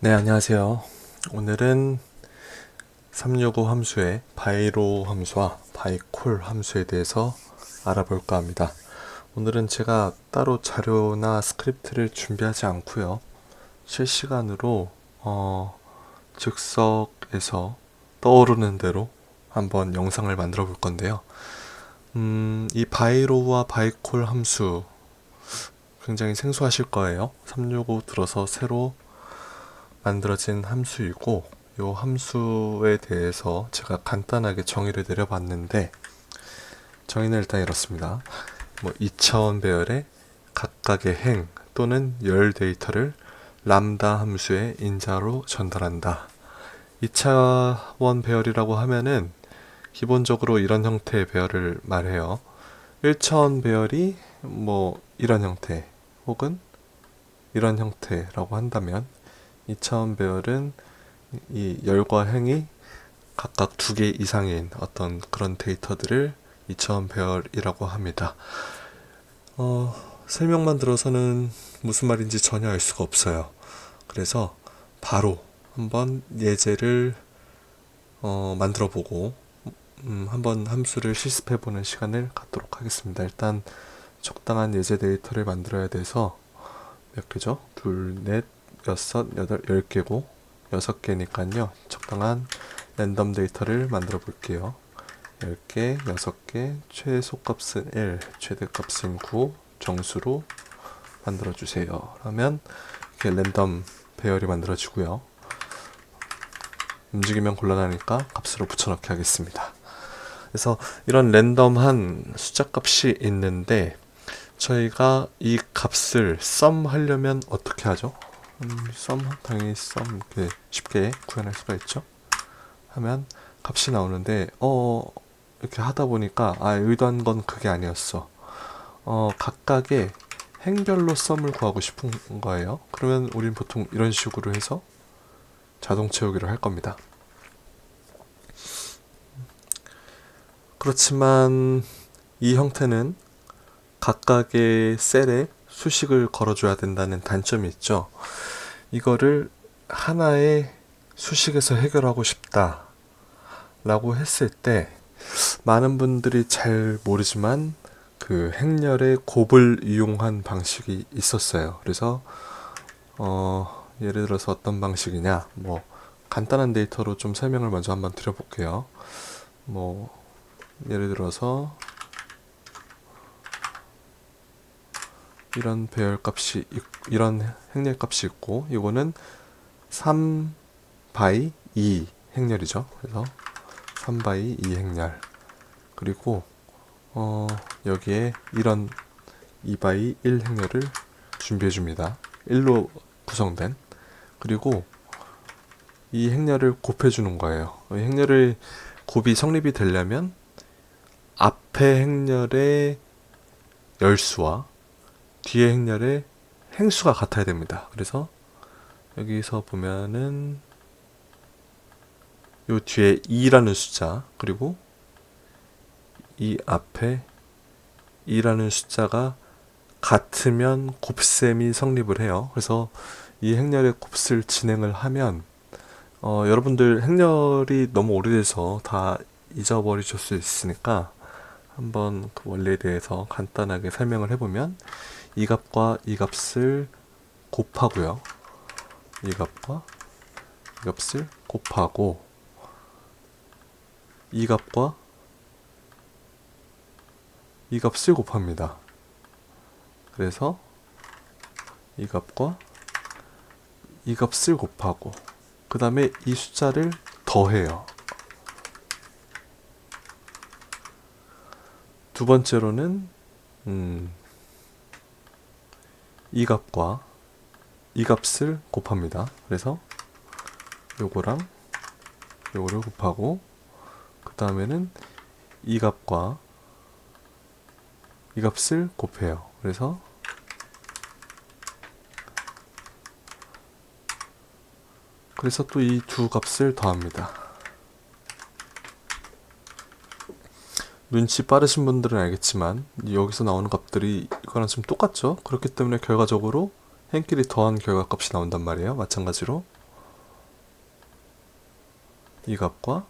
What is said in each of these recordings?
네, 안녕하세요. 오늘은 365 함수의 바이로 함수와 바이콜 함수에 대해서 알아볼까 합니다. 오늘은 제가 따로 자료나 스크립트를 준비하지 않고요. 실시간으로 즉석에서 떠오르는 대로 한번 영상을 만들어 볼 건데요. 이 바이로와 바이콜 함수 굉장히 생소하실 거예요. 365 들어서 새로 만들어진 함수이고, 이 함수에 대해서 제가 간단하게 정의를 내려봤는데, 정의는 일단 이렇습니다. 2차원 배열의 각각의 행 또는 열 데이터를 람다 함수의 인자로 전달한다. 2차원 배열이라고 하면은 기본적으로 이런 형태의 배열을 말해요. 1차원 배열이 이런 형태 혹은 이런 형태라고 한다면, 2차원 배열은 이 열과 행이 각각 2개 이상인 어떤 그런 데이터들을 2차원 배열이라고 합니다. 설명만 들어서는 무슨 말인지 전혀 알 수가 없어요. 그래서 바로 한번 예제를 만들어 보고 한번 함수를 실습해 보는 시간을 갖도록 하겠습니다. 일단 적당한 예제 데이터를 만들어야 돼서 몇 개죠? 둘, 넷, 여섯, 여덟, 10개고 6개니까요. 적당한 랜덤 데이터를 만들어 볼게요. 10개, 6개, 최소값은 1, 최대값은 9 정수로 만들어 주세요. 그러면 이렇게 랜덤 배열이 만들어지고요. 움직이면 곤란하니까 값으로 붙여넣기 하겠습니다. 그래서 이런 랜덤한 숫자 값이 있는데, 저희가 이 값을 썸 하려면 어떻게 하죠? 당연히 썸 이렇게 쉽게 구현할 수가 있죠. 하면 값이 나오는데 이렇게 하다 보니까 의도한 건 그게 아니었어. 각각의 행별로 썸을 구하고 싶은 거예요. 그러면 우린 보통 이런 식으로 해서 자동 채우기를 할 겁니다. 그렇지만 이 형태는 각각의 셀에 수식을 걸어줘야 된다는 단점이 있죠. 이거를 하나의 수식에서 해결하고 싶다 라고 했을 때, 많은 분들이 잘 모르지만 그 행렬의 곱을 이용한 방식이 있었어요. 그래서 예를 들어서 어떤 방식이냐, 간단한 데이터로 좀 설명을 먼저 한번 드려볼게요. 예를 들어서 이런 배열값이 이런 행렬값이 있고, 이거는 3 바이 2 행렬이죠. 그래서 3 바이 2 행렬, 그리고 여기에 이런 2 바이 1 행렬을 준비해 줍니다. 1로 구성된. 그리고 이 행렬을 곱해 주는 거예요. 이 행렬을 곱이 성립이 되려면 앞에 행렬의 열수와 뒤에 행렬의 행수가 같아야 됩니다. 그래서 여기서 보면은 요 뒤에 2라는 숫자, 그리고 이 앞에 2라는 숫자가 같으면 곱셈이 성립을 해요. 그래서 이 행렬의 곱을 진행을 하면 여러분들 행렬이 너무 오래돼서 다 잊어버리실 수 있으니까 한번 그 원리에 대해서 간단하게 설명을 해보면, 이 값과 이 값을 곱하고요. 이 값과 이 값을 곱하고, 이 값과 이 값을 곱합니다. 그래서 이 값과 이 값을 곱하고, 그 다음에 이 숫자를 더해요. 두 번째로는 이 값과 이 값을 곱합니다. 그래서 요거랑 요거를 곱하고, 그 다음에는 이 값과 이 값을 곱해요. 그래서 또 이 두 값을 더합니다. 눈치 빠르신 분들은 알겠지만 여기서 나오는 값들이 이거랑 좀 똑같죠? 그렇기 때문에 결과적으로 행끼리 더한 결과값이 나온단 말이에요. 마찬가지로 이 값과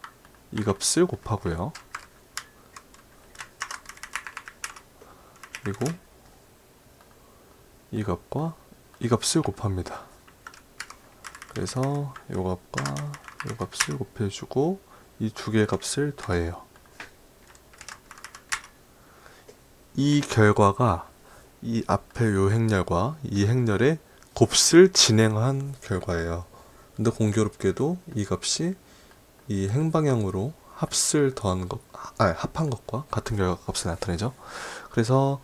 이 값을 곱하고요. 그리고 이 값과 이 값을 곱합니다. 그래서 이 값과 이 값을 곱해주고 이 두 개의 값을 더해요. 이 결과가 이 앞에 요 행렬과 이 행렬의 곱을 진행한 결과예요. 근데 공교롭게도 이 값이 이 행방향으로 합을 더한 것, 합한 것과 같은 결과 값을 나타내죠. 그래서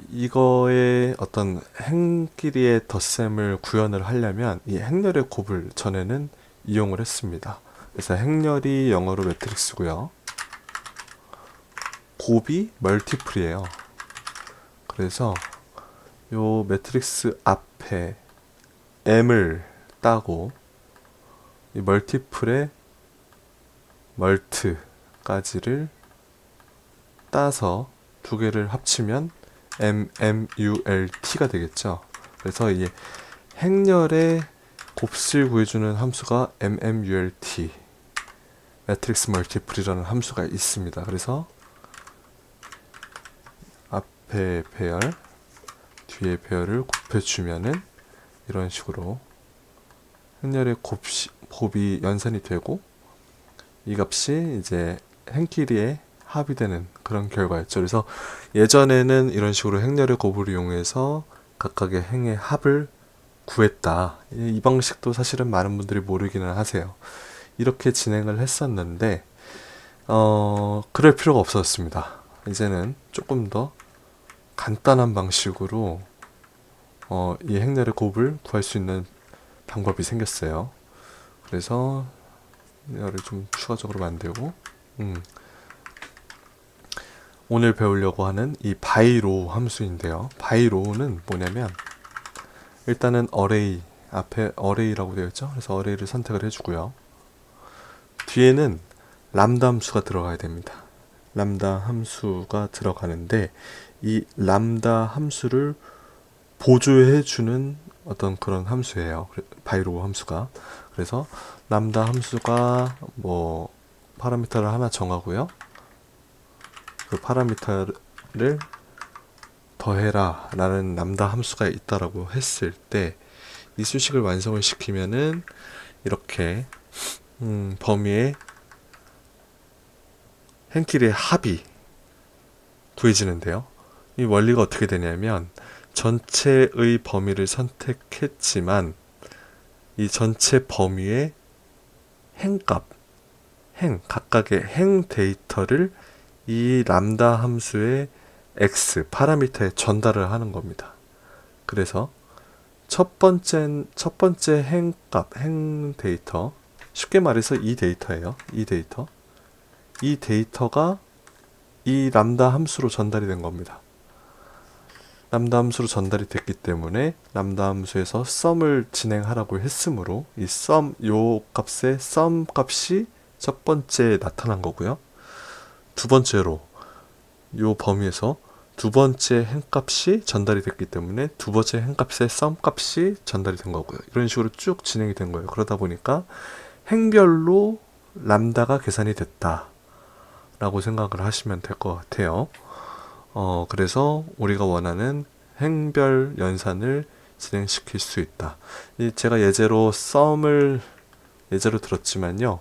이거의 어떤 행끼리의 덧셈을 구현을 하려면 이 행렬의 곱을 전에는 이용을 했습니다. 그래서 행렬이 영어로 매트릭스고요. 곱이 멀티플이에요. 그래서 요 매트릭스 앞에 m을 따고 이 멀티플의 멀트까지를 따서 두 개를 합치면 mmult가 되겠죠. 그래서 이 행렬의 곱을 구해주는 함수가 mmult 매트릭스 멀티플이라는 함수가 있습니다. 그래서 앞에 배열, 뒤에 배열을 곱해주면은 이런 식으로 행렬의 곱이 연산이 되고 이 값이 이제 행끼리의 합이 되는 그런 결과였죠. 그래서 예전에는 이런 식으로 행렬의 곱을 이용해서 각각의 행의 합을 구했다. 이 방식도 사실은 많은 분들이 모르기는 하세요. 이렇게 진행을 했었는데 그럴 필요가 없었습니다. 이제는 조금 더 간단한 방식으로 이 행렬의 곱을 구할 수 있는 방법이 생겼어요. 그래서 이거를 좀 추가적으로 만들고 오늘 배우려고 하는 이 바이로우 함수인데요. 바이로우는 뭐냐면 일단은 어레이, 앞에 어레이라고 되어 있죠. 그래서 어레이를 선택을 해주고요. 뒤에는 람다 함수가 들어가야 됩니다. 람다 함수가 들어가는데 이 람다 함수를 보조해주는 어떤 그런 함수예요. 바이로우 함수가. 그래서 람다 함수가 뭐 파라미터를 하나 정하고요. 그 파라미터를 더해라 라는 람다 함수가 있다라고 했을 때 이 수식을 완성을 시키면은 이렇게 범위의 행끼리의 합이 구해지는데요. 이 원리가 어떻게 되냐면 전체의 범위를 선택했지만 이 전체 범위의 행값, 각각의 행 데이터를 이 람다 함수의 x, 파라미터에 전달을 하는 겁니다. 그래서 첫 번째 행값, 행 데이터, 쉽게 말해서 이 데이터예요. 이 데이터가 이 람다 함수로 전달이 된 겁니다. 람다 함수로 전달이 됐기 때문에 람다 함수에서 썸을 진행하라고 했으므로 이 요 값의 썸 값이 첫 번째에 나타난 거고요. 두 번째로 요 범위에서 두 번째 행값이 전달이 됐기 때문에 두 번째 행값의 썸 값이 전달이 된 거고요. 이런 식으로 쭉 진행이 된 거예요. 그러다 보니까 행별로 람다가 계산이 됐다 라고 생각을 하시면 될 것 같아요. 그래서 우리가 원하는 행별 연산을 진행시킬 수 있다. 제가 예제로 썸을 예제로 들었지만요.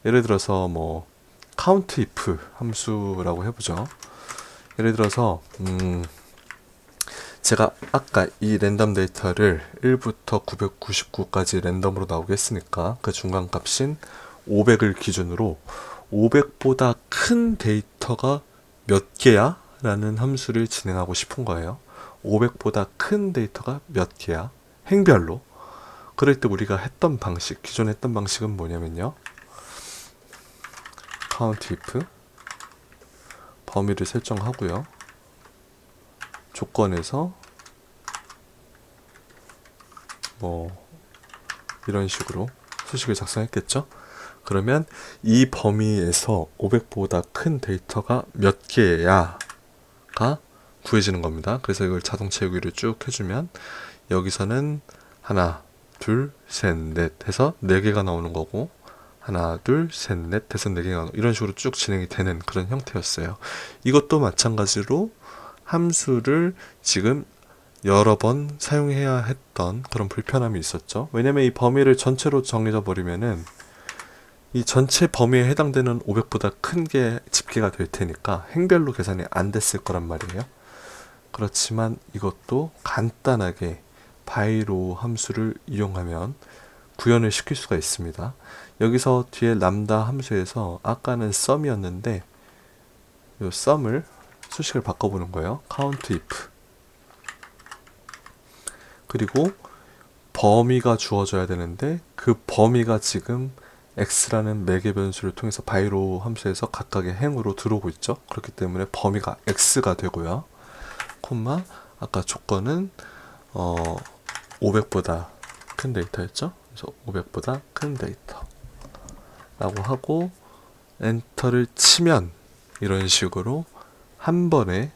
예를 들어서 뭐 count if 함수라고 해보죠. 예를 들어서 제가 아까 이 랜덤 데이터를 1부터 999까지 랜덤으로 나오게 했으니까 그 중간 값인 500을 기준으로 500보다 큰 데이터가 몇 개야? 라는 함수를 진행하고 싶은 거예요. 500보다 큰 데이터가 몇 개야? 행별로. 그럴 때 우리가 했던 방식, 기존에 했던 방식은 뭐냐면요. count if 범위를 설정하고요. 조건에서 뭐 이런 식으로 수식을 작성했겠죠. 그러면 이 범위에서 500보다 큰 데이터가 몇 개야가 구해지는 겁니다. 그래서 이걸 자동 채우기를 쭉 해주면 여기서는 하나, 둘, 셋, 넷 해서 4개가 나오는 거고 하나, 둘, 셋, 넷, 다섯, 네 개가 이런 식으로 쭉 진행이 되는 그런 형태였어요. 이것도 마찬가지로 함수를 지금 여러 번 사용해야 했던 그런 불편함이 있었죠. 왜냐면 이 범위를 전체로 정해져 버리면은 이 전체 범위에 해당되는 500보다 큰 게 집계가 될 테니까 행별로 계산이 안 됐을 거란 말이에요. 그렇지만 이것도 간단하게 바이로 함수를 이용하면 구현을 시킬 수가 있습니다. 여기서 뒤에 람다 함수에서 아까는 sum이었는데 이 sum을 수식을 바꿔보는 거예요. count if. 그리고 범위가 주어져야 되는데 그 범위가 지금 x라는 매개 변수를 통해서 바이로 함수에서 각각의 행으로 들어오고 있죠. 그렇기 때문에 범위가 x가 되고요. 콤마 아까 조건은 500보다 큰 데이터였죠. 그래서 500보다 큰 데이터 라고 하고 엔터를 치면 이런 식으로 한 번에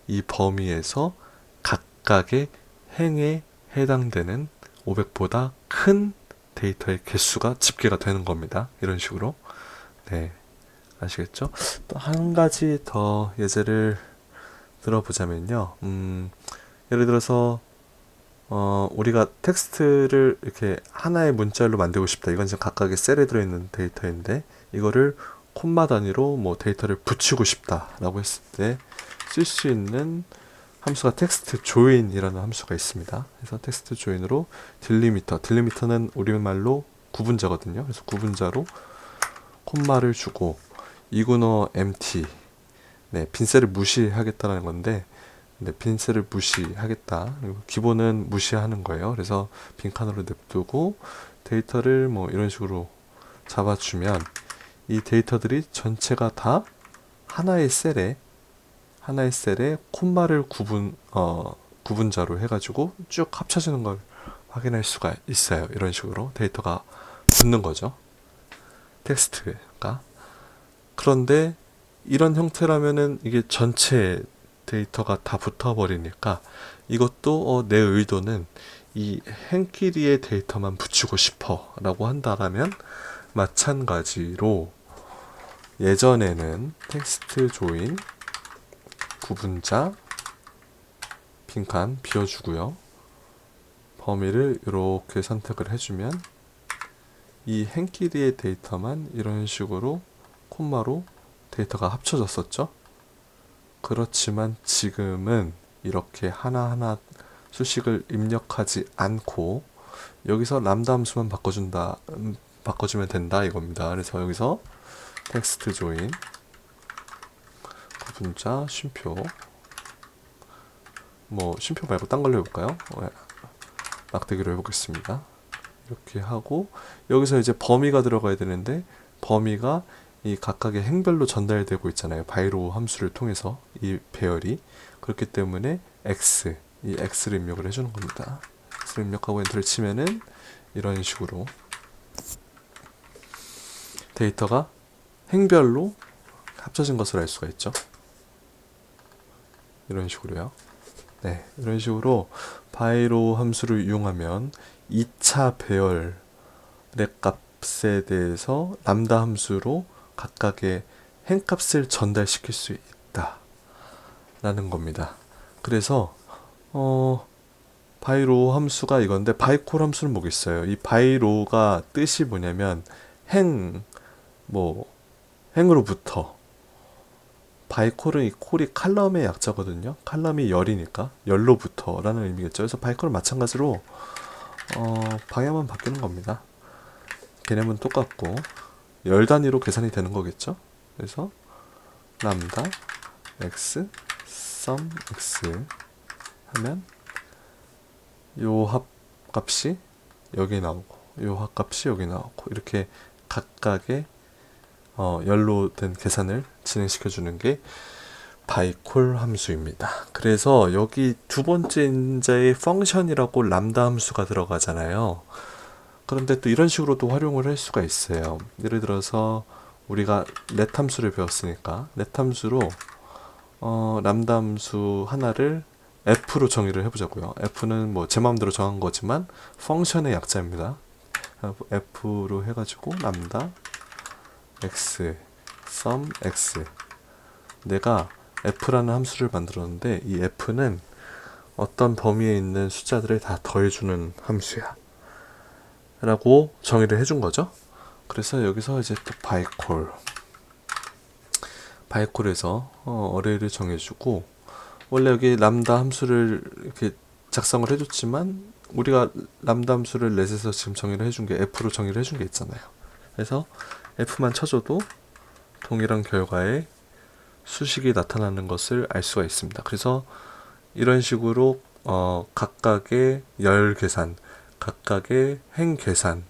이 범위에서 각각의 행에 해당되는 500보다 큰 데이터의 개수가 집계가 되는 겁니다. 이런 식으로. 네, 아시겠죠? 또 한 가지 더 예제를 들어보자면요. 예를 들어서 우리가 텍스트를 이렇게 하나의 문자열로 만들고 싶다. 이건 지금 각각의 셀에 들어있는 데이터인데 이거를 콤마 단위로 뭐 데이터를 붙이고 싶다라고 했을 때 쓸 수 있는 함수가 텍스트 조인이라는 함수가 있습니다. 그래서 텍스트 조인으로 딜리미터는 우리말로 구분자거든요. 그래서 구분자로 콤마를 주고 이구너 empty, 네, 빈셀을 무시하겠다는 건데, 네, 빈셀을 무시하겠다. 그리고 기본은 무시하는 거예요. 그래서 빈칸으로 냅두고 데이터를 뭐 이런 식으로 잡아주면 이 데이터들이 전체가 다 하나의 셀에 콤마를 구분자로 해가지고 쭉 합쳐지는 걸 확인할 수가 있어요. 이런 식으로 데이터가 붙는 거죠. 텍스트가. 그런데 이런 형태라면은 이게 전체 데이터가 다 붙어버리니까 이것도 내 의도는 이 행끼리의 데이터만 붙이고 싶어 라고 한다라면 마찬가지로 예전에는 텍스트 조인 구분자 빈칸 비워주고요. 범위를 이렇게 선택을 해주면 이 행끼리의 데이터만 이런 식으로 콤마로 데이터가 합쳐졌었죠. 그렇지만 지금은 이렇게 하나하나 수식을 입력하지 않고 여기서 람다 함수만 바꿔주면 된다 이겁니다. 그래서 여기서 텍스트 조인 구분자 쉼표, 뭐 쉼표 말고 딴 걸로 해볼까요? 막대기로 해보겠습니다. 이렇게 하고 여기서 이제 범위가 들어가야 되는데 범위가 이 각각의 행별로 전달되고 있잖아요. 바이로 함수를 통해서 이 배열이. 그렇기 때문에 이 x를 입력을 해주는 겁니다. x를 입력하고 엔터를 치면은 이런 식으로 데이터가 행별로 합쳐진 것을 알 수가 있죠. 이런 식으로요. 네, 이런 식으로 바이로 함수를 이용하면 2차 배열의 값에 대해서 람다 함수로 각각의 행값을 전달시킬 수 있다 라는 겁니다. 그래서 바이로 함수가 이건데 바이콜 함수는 뭐겠어요? 이 바이로가 뜻이 뭐냐면 행으로부터, 바이콜은 이 콜이 칼럼의 약자거든요. 칼럼이 열이니까 열로부터 라는 의미겠죠. 그래서 바이콜은 마찬가지로 방향만 바뀌는 겁니다. 개념은 똑같고 열 단위로 계산이 되는 거겠죠. 그래서 람다 x sum x 하면 요 합값이 여기 나오고 요 합값이 여기 나오고 이렇게 각각의 열로 된 계산을 진행시켜 주는 게 바이콜 함수입니다. 그래서 여기 두 번째 인자의 펑션이라고 람다 함수가 들어가잖아요. 그런데 또 이런 식으로도 활용을 할 수가 있어요. 예를 들어서 우리가 렛 함수를 배웠으니까 렛 함수로 람다 함수 하나를 f로 정의를 해보자고요. f는 뭐 제 마음대로 정한 거지만 펑션의 약자입니다. f로 해가지고 람다 x, sum x. 내가 f라는 함수를 만들었는데 이 f는 어떤 범위에 있는 숫자들을 다 더해주는 함수야 라고 정의를 해준 거죠. 그래서 여기서 이제 또 바이콜에서 어레이를 정해주고, 원래 여기 람다 함수를 이렇게 작성을 해줬지만 우리가 람다 함수를 렛에서 지금 정의를 해준 게 f로 정의를 해준 게 있잖아요. 그래서 f만 쳐줘도 동일한 결과의 수식이 나타나는 것을 알 수가 있습니다. 그래서 이런 식으로 각각의 열 계산, 각각의 행 계산을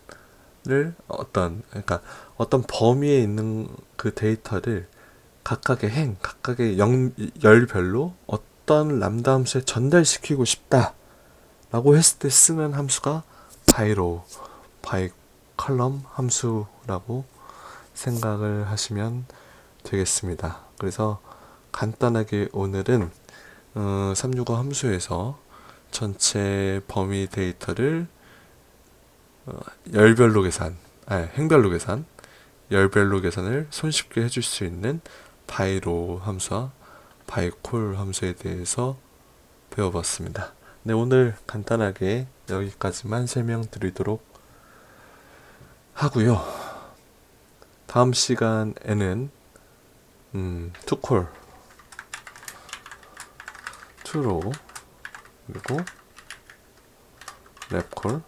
그러니까 어떤 범위에 있는 그 데이터를 각각의 행, 각각의 열별로 어떤 람다 함수에 전달시키고 싶다 라고 했을 때 쓰는 함수가 바이 컬럼 함수라고 생각을 하시면 되겠습니다. 그래서 간단하게 오늘은 365 함수에서 전체 범위 데이터를 행별로 계산, 열별로 계산을 손쉽게 해줄 수 있는 바이로 함수와 바이콜 함수에 대해서 배워봤습니다. 네, 오늘 간단하게 여기까지만 설명드리도록 하고요. 다음 시간에는 투콜, 투로, 그리고 랩콜,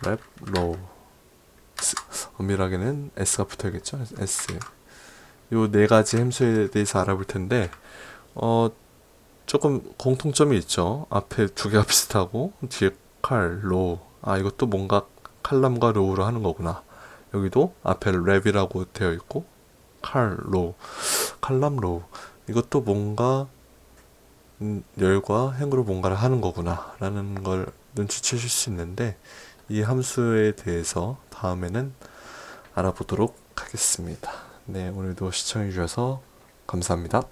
랩로우, 엄밀하게는 S가 붙어야겠죠? S. 요 네 가지 함수에 대해서 알아볼 텐데, 조금 공통점이 있죠. 앞에 두 개가 비슷하고 뒤에 로우. 이것도 뭔가 칼럼과 로우로 하는 거구나. 여기도 앞에 랩이라고 되어 있고 로우, 칼럼 로우. 이것도 뭔가 열과 행으로 뭔가를 하는 거구나 라는 걸 눈치채실 수 있는데, 이 함수에 대해서 다음에는 알아보도록 하겠습니다. 네, 오늘도 시청해 주셔서 감사합니다.